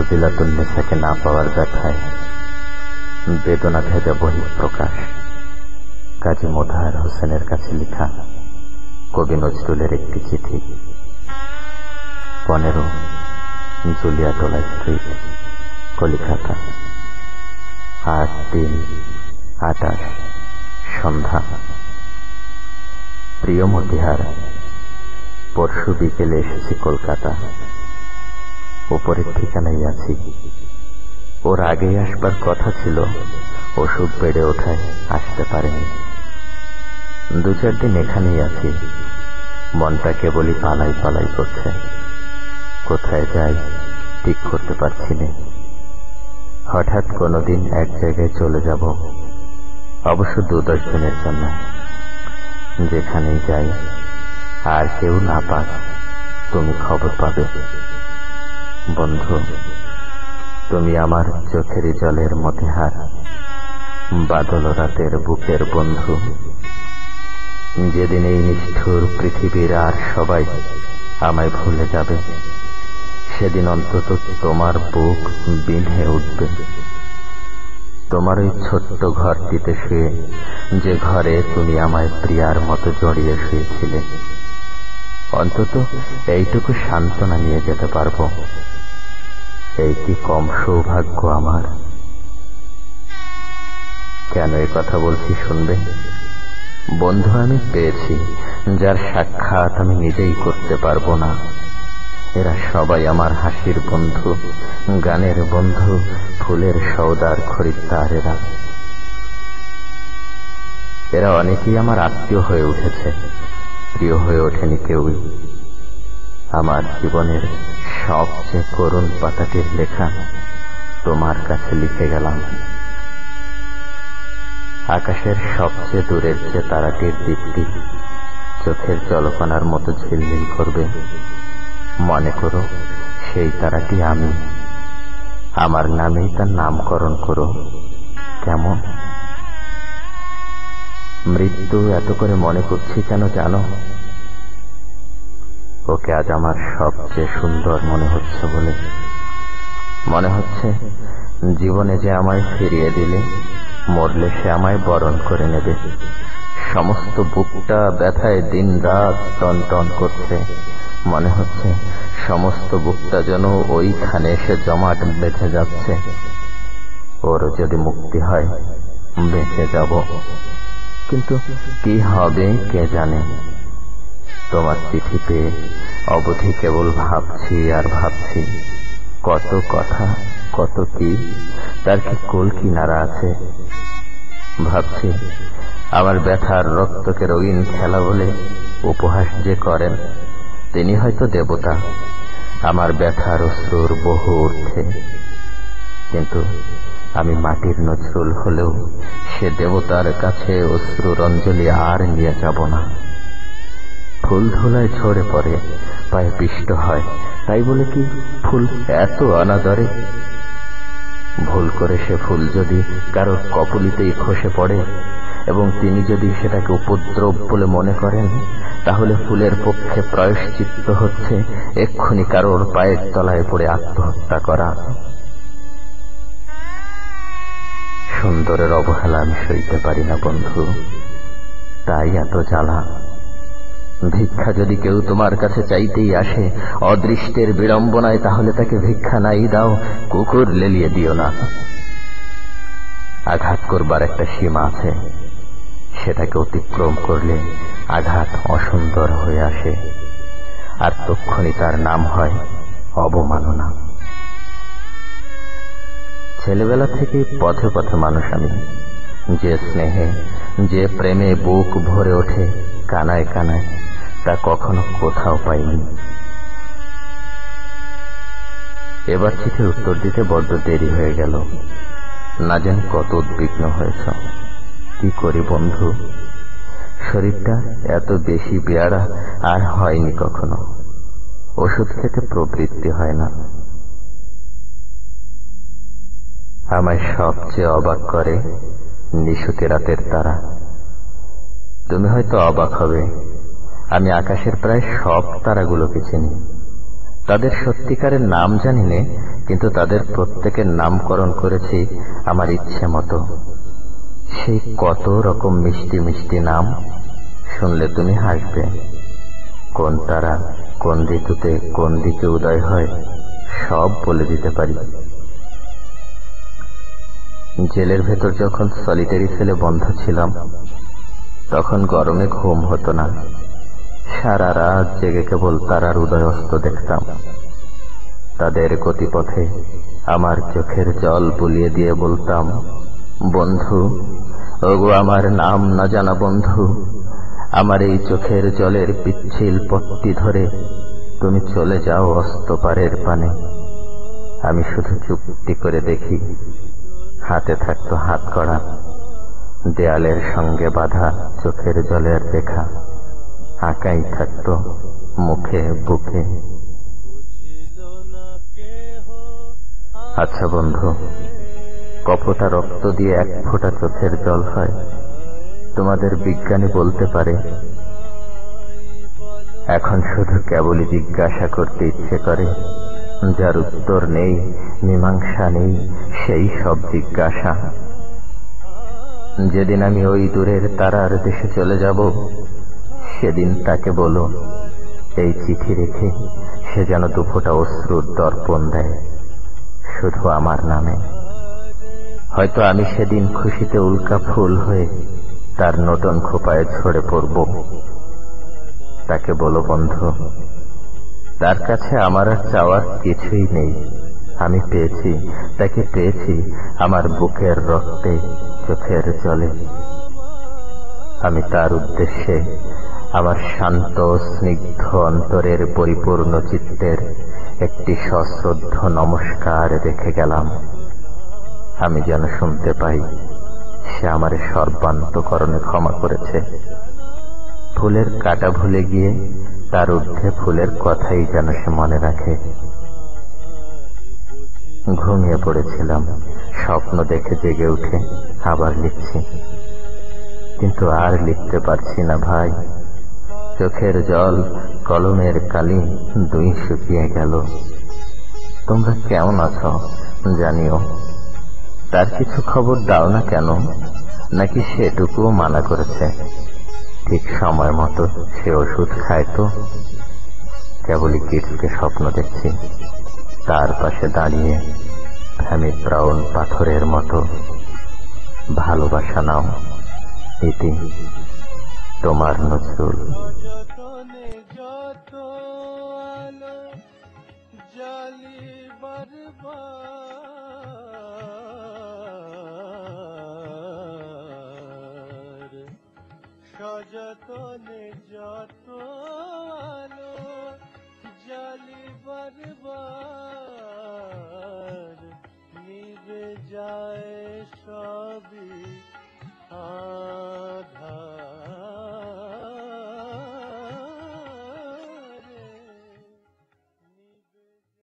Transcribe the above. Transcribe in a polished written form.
ফজিলাতুন্নেসাকে না পাওয়ার ব্যথায় বেদনা ভেদে বহিঃপ্রকাশ। কাজী মোতাহার হোসেনের কাছে লেখা কবি নজরুলের একটি চিঠি। 15 জুলিয়াটোলা স্ট্রিট, কলিকাতা, 8/3/28 সন্ধ্যা। প্রিয় মতিহার, পরশু বিকেলে এসেছি কলকাতা। উপরের ঠিকানায় আছি। ওর আগেই আসবার কথা ছিল, অসুখ বেড়ে ওঠায় আসতে পারেনি। 2-4 দিন এখানেই আছি। মনটা কেবলই পালাই পালাই করছে। কোথায় যাই ঠিক করতে পারছি না। হঠাৎ কোনোদিন এক জায়গায় চলে যাব, অবশ্য 2-10 দিনের জন্য। যেখানেই যাই আর কেউ না পাক, তুমি খবর পাবে। বন্ধু, তুমি আমার চোখের জলের মতিহার, বাদল রাতের বুকের বন্ধু। যেদিন এই নিষ্ঠুর পৃথিবীর আর সবাই আমায় ভুলে যাবে, সেদিন অন্তত তোমার বুক বিঁধে উঠবে। তোমার ওই ছোট্ট ঘরটিতে শুয়ে, যে ঘরে তুমি আমায় প্রিয়ার মতো জড়িয়ে শুয়েছিলে, অন্তত এইটুকু সান্ত্বনা নিয়ে যেতে পারবো। এই কি কম সৌভাগ্য আমার? কেন এ কথা বলছি শুনবে? বন্ধু আমি পেয়েছি, যার সাক্ষাৎ আমি নিজেই করতে পারবো না। এরা সবাই আমার হাসির বন্ধু, গানের বন্ধু, ফুলের সওদার খরিদ্দার। এরা অনেকেই আমার আত্মীয় হয়ে উঠেছে, প্রিয় হয়ে ওঠেনি কেউই। আমার জীবনের সবচেয়ে করুণ পাতাটির লেখা তোমার কাছে লিখে গেলাম। আকাশের সবচেয়ে দূরের যে তারাটির দীপ্তি চোখের জলকণার মতো ঝিলমিল করবে, মনে করো সেই তারাটি আমি। আমার নামেই তার নামকরণ করো। কেমন? মৃত্যু এত করে মনে করছি কেন জানো? ওকে আজ আমার সবচেয়ে সুন্দর মনে হচ্ছে বলে। মনে হচ্ছে জীবনে যে আমায় ফিরিয়ে দিলে, মরলে সে আমায় বরণ করে নেবে। সমস্ত বুকটা ব্যথায় দিন রাত টন টন করছে। মনে হচ্ছে সমস্ত বুকটা যেন ওইখানে এসে জমাট বেঁধে যাচ্ছে। ওর যদি মুক্তি হয় বেঁচে যাব, কিন্তু কি হবে কে জানে। তোমার চিঠি পেয়ে অবধি কেবল ভাবছি আর ভাবছি। কত কথা, কত কি, তার কি কোল কিনারা আছে। ভাবছি আমার ব্যথার রক্তকে রঙিন খেলা বলে উপহাস যে করেন, তিনি হয়তো দেবতা, আমার ব্যথার অশ্রুর বহু ঊর্ধ্বে। কিন্তু আমি মাটির নজরুল হলেও সে দেবতার কাছে অশ্রুর অঞ্জলি আর নিয়ে যাব না। ফুল ধুলায় ঝরে পড়ে, পায়ে পিষ্ট হয়, তাই বলে কি ফুল এত অনাদরে? ভুল করে সে ফুল যদি কারোর কপলিতেই খসে পড়ে এবং তিনি যদি সেটাকে উপদ্রব বলে মনে করেন, তাহলে ফুলের পক্ষে প্রায়শ্চিত্ত হচ্ছে এক্ষুনি কারোর পায়ের তলায় পড়ে আত্মহত্যা করা। সুন্দরের অবহেলা আমি সইতে পারি না বন্ধু, তাই এত জ্বালা। ভিক্ষা যদি কেউ তোমার কাছে চাইতেই আসে অদৃষ্টের বিড়ম্বনায়, তাহলে তাকে ভিক্ষা নাই দাও, কুকুর লেলিয়ে দিও না। আঘাত করবার একটা সীমা আছে, সেটাকে অতিক্রম করলে আঘাত অসুন্দর হয়ে আসে, আর তক্ষুনি তার নাম হয় অবমাননা। ছেলেবেলা থেকেই পথে পথে মানুষ আমি। যে স্নেহে, যে প্রেমে বুক ভরে ওঠে কানায় কানায়, তা কখনো কোথাও পাইনি। এবার চিঠির উত্তর দিতে বড্ড দেরি হয়ে গেল। না জানি কত উদ্বিগ্ন হয়েছ। কি করি বন্ধু, শরীরটা এত বেশি বেয়াড়া আর হয়নি কখনো। ওষুধ খেতে প্রবৃত্তি হয় না। আমায় সবচেয়ে অবাক করে নিশুতি রাতের তারা। তুমি হয়তো অবাক হবে, আমি আকাশের প্রায় সব তারাগুলোকে চিনি, তাদের সত্যিকারের নাম জানি নে, কিন্তু তাদের প্রত্যেকের নামকরণ করেছি আমার ইচ্ছে মতো। সেই কত রকম মিষ্টি মিষ্টি নাম, শুনলে তুমি হাসবে। কোন তারা কোন ঋতুতে কোন দিকে উদয় হয় সব বলে দিতে পারি। জেলের ভেতর যখন সলিটারি সেলে বন্ধ ছিলাম, তখন গরমে ঘুম হতো না। সারা রাত জেগে কেবল তারার উদয় অস্ত দেখতাম। তাদের গতিপথে আমার চোখের জল বুলিয়ে দিয়ে বলতাম, বন্ধু, ওগো আমার নাম না জানা বন্ধু, আমার এই চোখের জলের পিচ্ছিল পথটি ধরে তুমি চলে যাও অস্তপারের পানে। আমি শুধু চুপটি করে দেখি। হাতে থাকতো হাত কড়া, দেয়ালের সঙ্গে বাঁধা চোখের জলের রেখা আঁকাই থাকতো মুখে বুকে। আচ্ছা বন্ধু, কপটা রক্ত দিয়ে এক ফোঁটা চোখের জল হয়? তোমাদের বিজ্ঞানী বলতে পারে। এখন শুধু কেবলই জিজ্ঞাসা করতে ইচ্ছে করে, যার উত্তর নেই, মীমাংসা নেই, সেই সব জিজ্ঞাসা। যেদিন আমি ওই দূরের তারার দেশে চলে যাব, সেদিন তাকে বলো এই চিঠি রেখে সে যেন দুফোঁটা অশ্রুর দর্পণ দেয়, শুধু আমার নামে। হয়তো আমি সেদিন খুশিতে উল্কা ফুল হয়ে তার নতুন খোপায় ঝরে পড়ব। তাকে বলো, বন্ধু, তার কাছে আমার আর চাওয়ার কিছুই নেই। আমি পেয়েছি, তাকে পেয়েছি আমার বুকের রক্তে, চোখের জলে। আমি তার উদ্দেশ্যে আমার শান্ত স্নিগ্ধ অন্তরের পরিপূর্ণ চিত্তের একটি সশ্রদ্ধ নমস্কার রেখে গেলাম। আমি যেন শুনতে পাই সে আমার সর্বান্তকরণে ক্ষমা করেছে। ফুলের কাটা ভুলে গিয়ে তার ঊর্ধ্বে ফুলের কথাই যেন সে মনে রাখে। ঘুমিয়ে পড়েছিলাম, স্বপ্ন দেখে জেগে উঠে আবার লিখছি, কিন্তু আর লিখতে পারছি না ভাই। চোখের জল, কলমের কালি দুই শুকিয়ে গেল। তোমরা কেমন আছো জানিও। তার কিছু খবর দাও না কেন? নাকি সেটুকুও মানা করেছে? ঠিক সময় মতো সে ওষুধ খায় তো? কেবলই কিডসকে স্বপ্ন দেখছি, তার পাশে দাঁড়িয়ে আমি ব্রাউন পাথরের মতো। ভালোবাসা নাও। ইতি, তোমার নজরুল। সযতনে যত আলো জালি বারবার নিভে যায়।